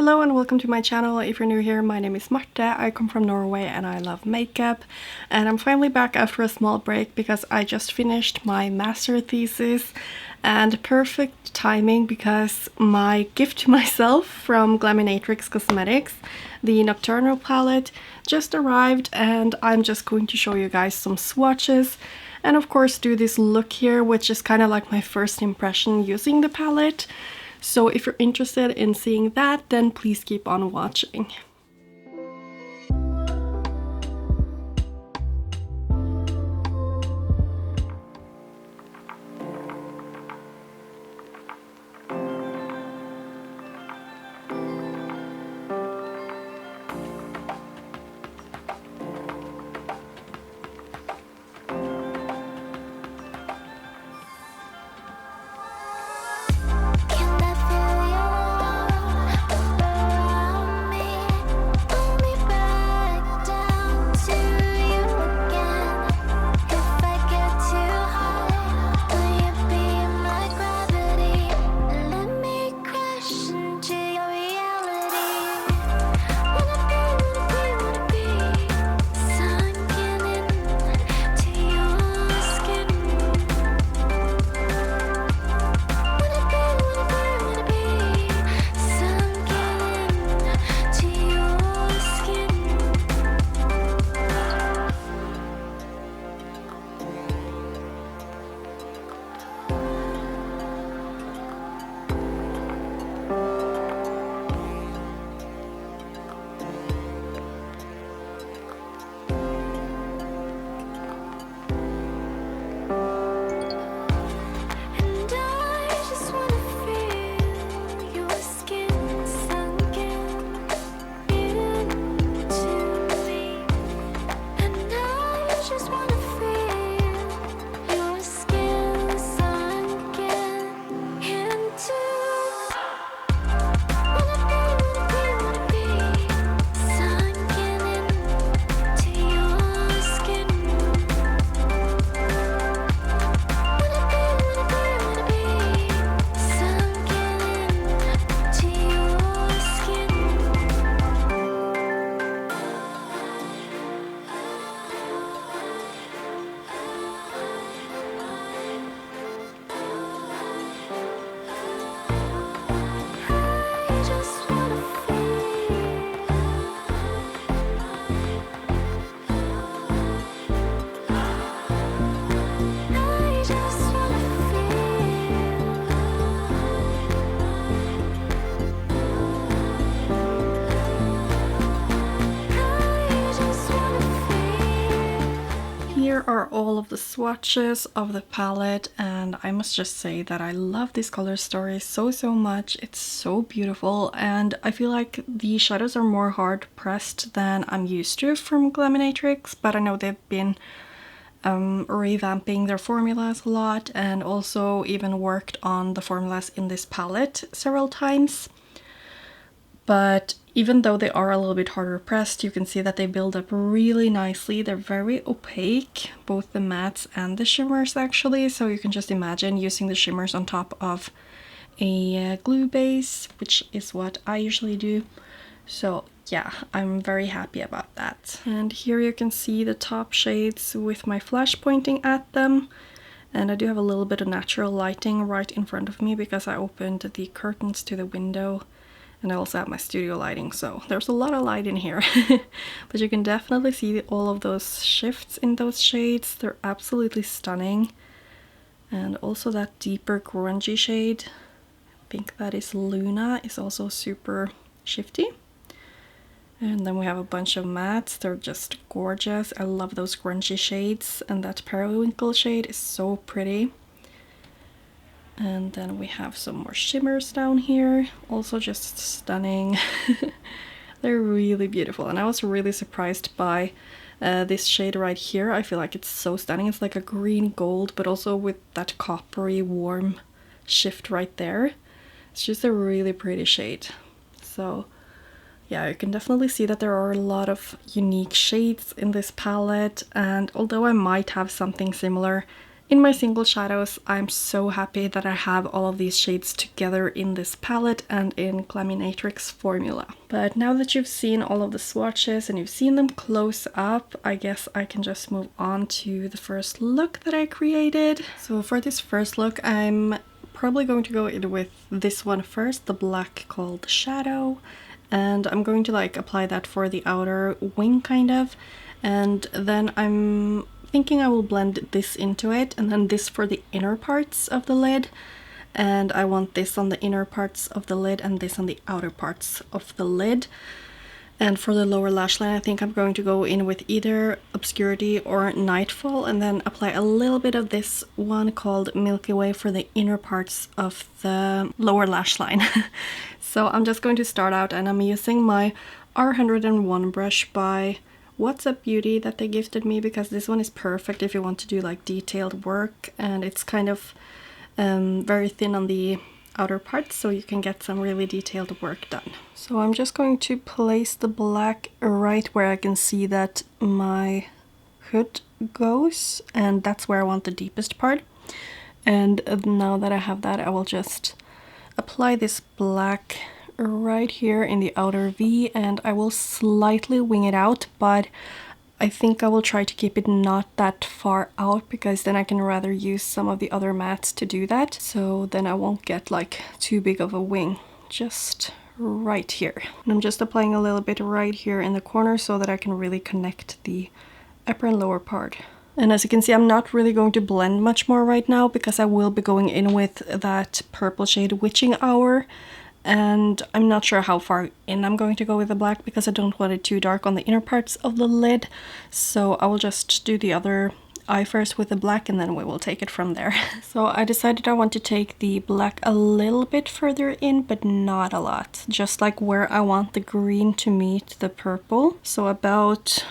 Hello and welcome to my channel. If you're new here, my name is Marta. I come from Norway and I love makeup. And I'm finally back after a small break because I just finished my master thesis. And perfect timing because my gift to myself from Glaminatrix Cosmetics, the Nocturnal Palette, just arrived, and I'm just going to show you guys some swatches. And of course do this look here, which is kind of like my first impression using the palette. So if you're interested in seeing that, then please keep on watching. Here are all of the swatches of the palette, and I must just say that I love this color story so much. It's so beautiful, and I feel like the shadows are more hard pressed than I'm used to from Glaminatrix, but I know they've been revamping their formulas a lot and also even worked on the formulas in this palette several times. But even though they are a little bit harder pressed, you can see that they build up really nicely. They're very opaque, both the mattes and the shimmers actually, so you can just imagine using the shimmers on top of a glue base, which is what I usually do. So yeah, I'm very happy about that. And here you can see the top shades with my flash pointing at them. And I do have a little bit of natural lighting right in front of me because I opened the curtains to the window. And I also have my studio lighting, so there's a lot of light in here. But you can definitely see all of those shifts in those shades. They're absolutely stunning. And also that deeper grungy shade, I think that is Luna, is also super shifty. And then we have a bunch of mattes. They're just gorgeous. I love those grungy shades, and that periwinkle shade is so pretty. And then we have some more shimmers down here, also just stunning. They're really beautiful, and I was really surprised by this shade right here. I feel like it's so stunning. It's like a green gold, but also with that coppery warm shift right there. It's just a really pretty shade. So yeah, you can definitely see that there are a lot of unique shades in this palette, and although I might have something similar In my single shadows, I'm so happy that I have all of these shades together in this palette and in Glaminatrix formula. But now that you've seen all of the swatches and you've seen them close up, I guess I can just move on to the first look that I created. So for this first look, I'm probably going to go in with this one first, the black called Shadow. And I'm going to like apply that for the outer wing kind of. And then I'm thinking I will blend this into it, and then this for the inner parts of the lid, and I want this on the inner parts of the lid and this on the outer parts of the lid. And for the lower lash line, I think I'm going to go in with either Obscurity or Nightfall, and then apply a little bit of this one called Milky Way for the inner parts of the lower lash line. So I'm just going to start out, and I'm using my R101 brush by What's Up Beauty that they gifted me, because this one is perfect if you want to do like detailed work, and it's kind of very thin on the outer parts, so you can get some really detailed work done. So I'm just going to place the black right where I can see that my hood goes, and that's where I want the deepest part. And now that I have that, I will just apply this black right here in the outer V, and I will slightly wing it out, but I think I will try to keep it not that far out, because then I can rather use some of the other mattes to do that, so then I won't get like too big of a wing. Just right here. And I'm just applying a little bit right here in the corner so that I can really connect the upper and lower part. And as you can see, I'm not really going to blend much more right now, because I will be going in with that purple shade Witching Hour. And I'm not sure how far in I'm going to go with the black, because I don't want it too dark on the inner parts of the lid. So I will just do the other eye first with the black, and then we will take it from there. So I decided I want to take the black a little bit further in, but not a lot. Just like where I want the green to meet the purple. So about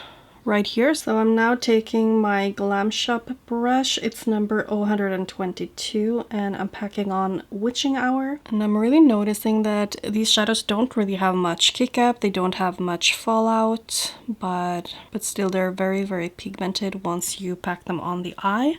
right here. So I'm now taking my Glam Shop brush, it's number 022, and I'm packing on Witching Hour. And I'm really noticing that these shadows don't really have much kick up, they don't have much fallout, but still they're very, very pigmented once you pack them on the eye.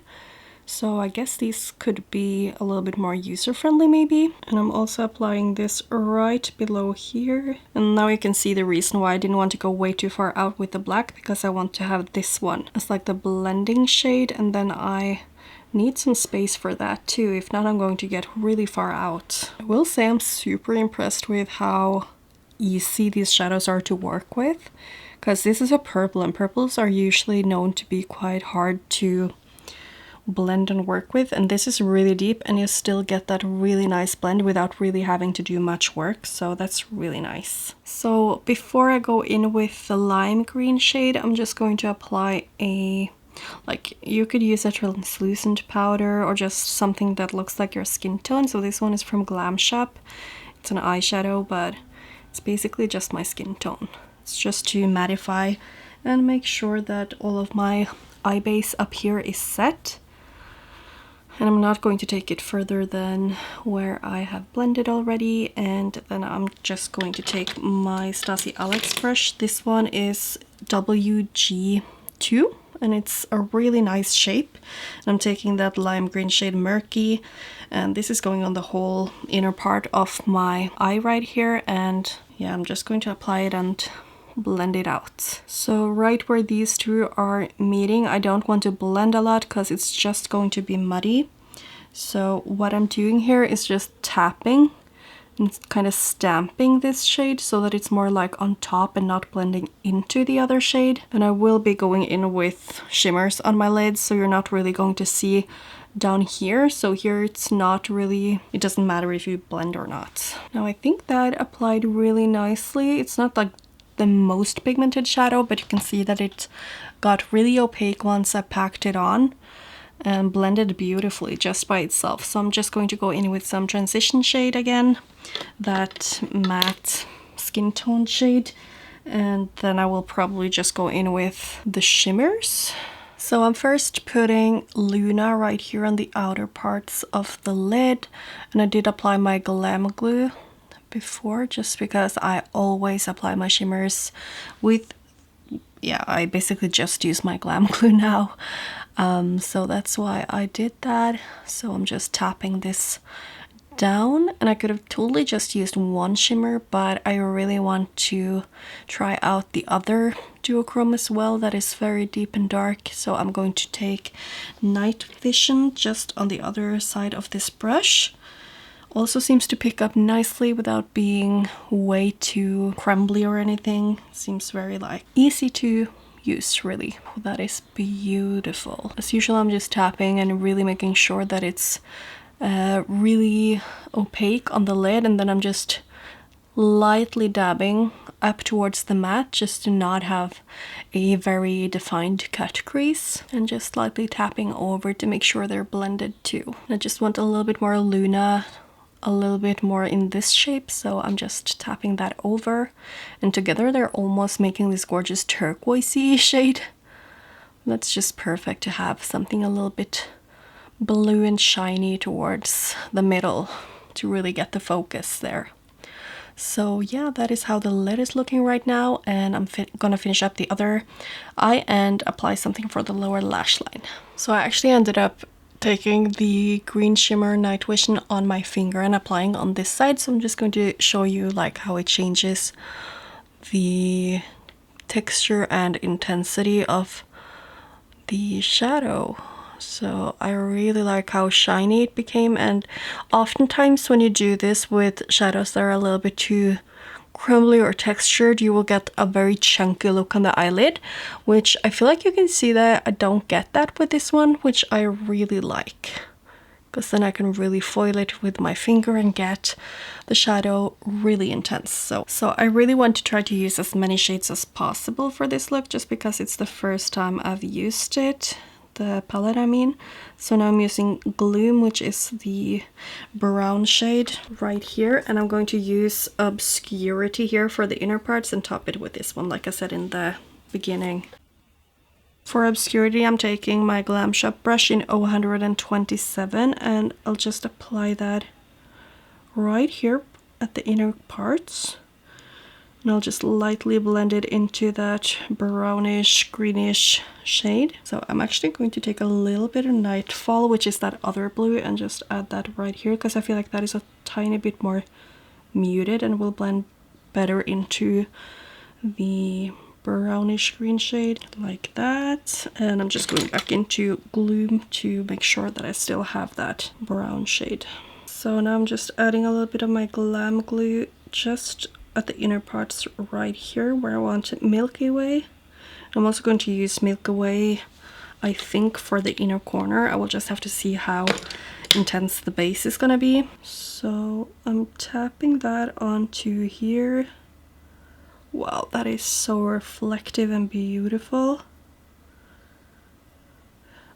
So I guess these could be a little bit more user-friendly maybe. And I'm also applying this right below here. And now you can see the reason why I didn't want to go way too far out with the black, because I want to have this one as like the blending shade, and then I need some space for that too. If not, I'm going to get really far out. I will say I'm super impressed with how easy these shadows are to work with, because this is a purple, and purples are usually known to be quite hard to blend and work with, and this is really deep, and you still get that really nice blend without really having to do much work, so that's really nice. So before I go in with the lime green shade, I'm just going to apply a, like, you could use a translucent powder or just something that looks like your skin tone. So this one is from Glam Shop. It's an eyeshadow, but it's basically just my skin tone. It's just to mattify and make sure that all of my eye base up here is set. And I'm not going to take it further than where I have blended already. And then I'm just going to take my Stasi Alex brush. This one is WG2, and it's a really nice shape. And I'm taking that lime green shade Murky, and this is going on the whole inner part of my eye right here. And yeah, I'm just going to apply it and blend it out. So right where these two are meeting, I don't want to blend a lot because it's just going to be muddy. So what I'm doing here is just tapping and kind of stamping this shade so that it's more like on top and not blending into the other shade. And I will be going in with shimmers on my lids, so you're not really going to see down here. So here it's not really, it doesn't matter if you blend or not. Now I think that applied really nicely. It's not like the most pigmented shadow, but you can see that it got really opaque once I packed it on and blended beautifully just by itself. So I'm just going to go in with some transition shade again, that matte skin tone shade, and then I will probably just go in with the shimmers. So I'm first putting Luna right here on the outer parts of the lid, and I did apply my Glam Glue before, just because I always apply my shimmers with, yeah, I basically just use my Glam Glue now. So that's why I did that. So I'm just tapping this down, and I could have totally just used one shimmer, but I really want to try out the other duochrome as well that is very deep and dark. So I'm going to take Night Vision just on the other side of this brush. Also seems to pick up nicely without being way too crumbly or anything. Seems very like easy to use, really. That is beautiful. As usual, I'm just tapping and really making sure that it's really opaque on the lid, and then I'm just lightly dabbing up towards the matte just to not have a very defined cut crease, and just slightly tapping over to make sure they're blended too. I just want a little bit more Luna, a little bit more in this shape, so I'm just tapping that over, and together they're almost making this gorgeous turquoisey shade. That's just perfect to have something a little bit blue and shiny towards the middle to really get the focus there. So yeah, that is how the lid is looking right now, and I'm gonna finish up the other eye and apply something for the lower lash line. So I actually ended up taking the green shimmer Night Vision on my finger and applying on this side, so I'm just going to show you like how it changes the texture and intensity of the shadow. So I really like how shiny it became, and oftentimes when you do this with shadows that are a little bit too crumbly or textured, you will get a very chunky look on the eyelid, which I feel like you can see that I don't get that with this one, which I really like, because then I can really foil it with my finger and get the shadow really intense. So I really want to try to use as many shades as possible for this look, just because it's the first time I've used it, the palette I mean. So now I'm using Gloom, which is the brown shade right here, and I'm going to use Obscurity here for the inner parts and top it with this one, like I said in the beginning. For Obscurity, I'm taking my Glam Shop brush in 027, and I'll just apply that right here at the inner parts. And I'll just lightly blend it into that brownish, greenish shade. So I'm actually going to take a little bit of Nightfall, which is that other blue, and just add that right here, because I feel like that is a tiny bit more muted and will blend better into the brownish green shade, like that. And I'm just going back into Gloom to make sure that I still have that brown shade. So now I'm just adding a little bit of my Glam Glue just at the inner parts right here where I want Milky Way. I'm also going to use Milky Way, I think, for the inner corner. I will just have to see how intense the base is gonna be. So I'm tapping that onto here. Wow, that is so reflective and beautiful.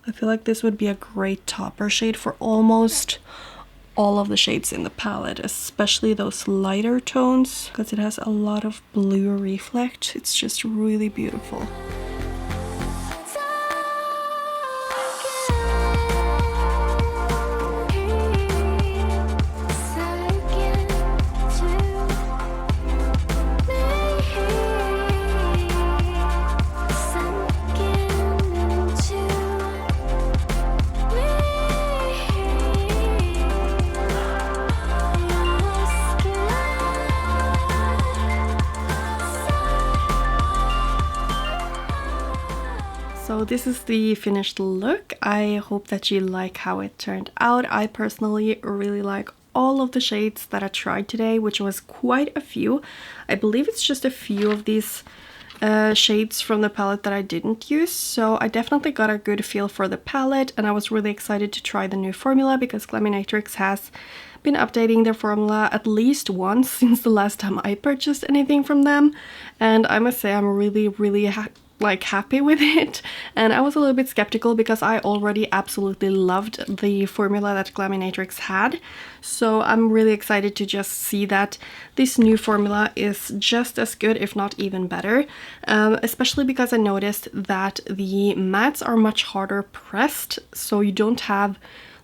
I feel like this would be a great topper shade for almost all of the shades in the palette, especially those lighter tones, because it has a lot of blue reflect. It's just really beautiful. So this is the finished look. I hope that you like how it turned out. I personally really like all of the shades that I tried today, which was quite a few. I believe it's just a few of these shades from the palette that I didn't use, so I definitely got a good feel for the palette, and I was really excited to try the new formula because Glaminatrix has been updating their formula at least once since the last time I purchased anything from them, and I must say I'm really happy with it. And I was a little bit skeptical because I already absolutely loved the formula that Glaminatrix had, so I'm really excited to just see that this new formula is just as good, if not even better, especially because I noticed that the mattes are much harder pressed, so you don't have,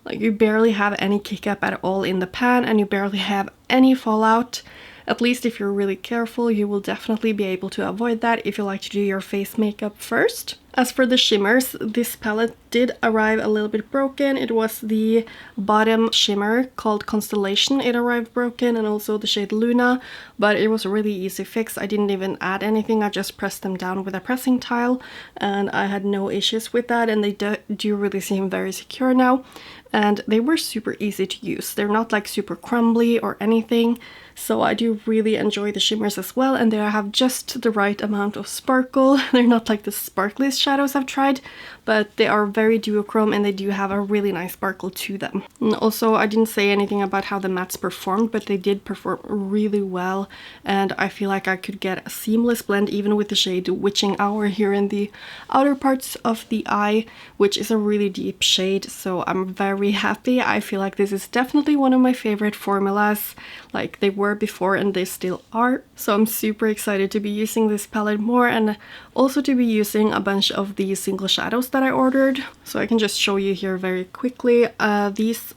like, you barely have any kick up at all in the pan, and you barely have any fallout. At least if you're really careful, you will definitely be able to avoid that if you like to do your face makeup first. As for the shimmers, this palette did arrive a little bit broken. It was the bottom shimmer called Constellation. It arrived broken, and also the shade Luna, but it was a really easy fix. I didn't even add anything. I just pressed them down with a pressing tile, and I had no issues with that, and they do really seem very secure now. And they were super easy to use. They're not like super crumbly or anything. So I do really enjoy the shimmers as well, and they have just the right amount of sparkle. They're not like the sparkliest shadows I've tried, but they are very duochrome and they do have a really nice sparkle to them. And also, I didn't say anything about how the mattes performed, but they did perform really well, and I feel like I could get a seamless blend even with the shade Witching Hour here in the outer parts of the eye, which is a really deep shade, so I'm very happy. I feel like this is definitely one of my favorite formulas. Like, they were before and they still are, so I'm super excited to be using this palette more, and also to be using a bunch of the single shadows that I ordered. So I can just show you here very quickly. These,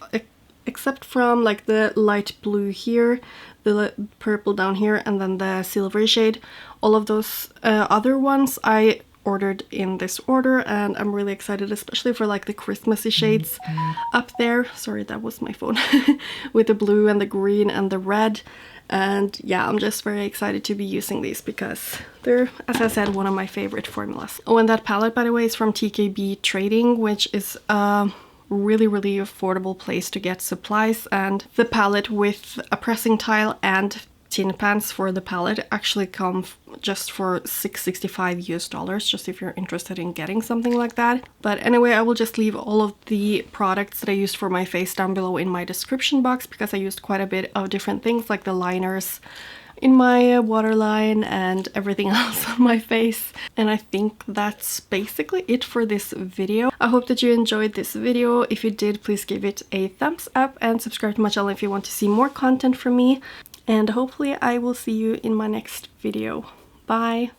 except from like the light blue here, the purple down here, and then the silvery shade, all of those other ones I ordered in this order, and I'm really excited, especially for like the Christmassy shades up there. Sorry, that was my phone. With the blue and the green and the red. And yeah, I'm just very excited to be using these because they're, as I said, one of my favorite formulas. Oh, and that palette, by the way, is from TKB Trading, which is a really affordable place to get supplies. And the palette with a pressing tile and tin pans for the palette actually come just for $6.65 US, just if you're interested in getting something like that. But anyway, I will just leave all of the products that I used for my face down below in my description box, because I used quite a bit of different things, like the liners in my waterline and everything else on my face. And I think that's basically it for this video. I hope that you enjoyed this video. If you did, please give it a thumbs up and subscribe to my channel if you want to see more content from me. And hopefully I will see you in my next video. Bye!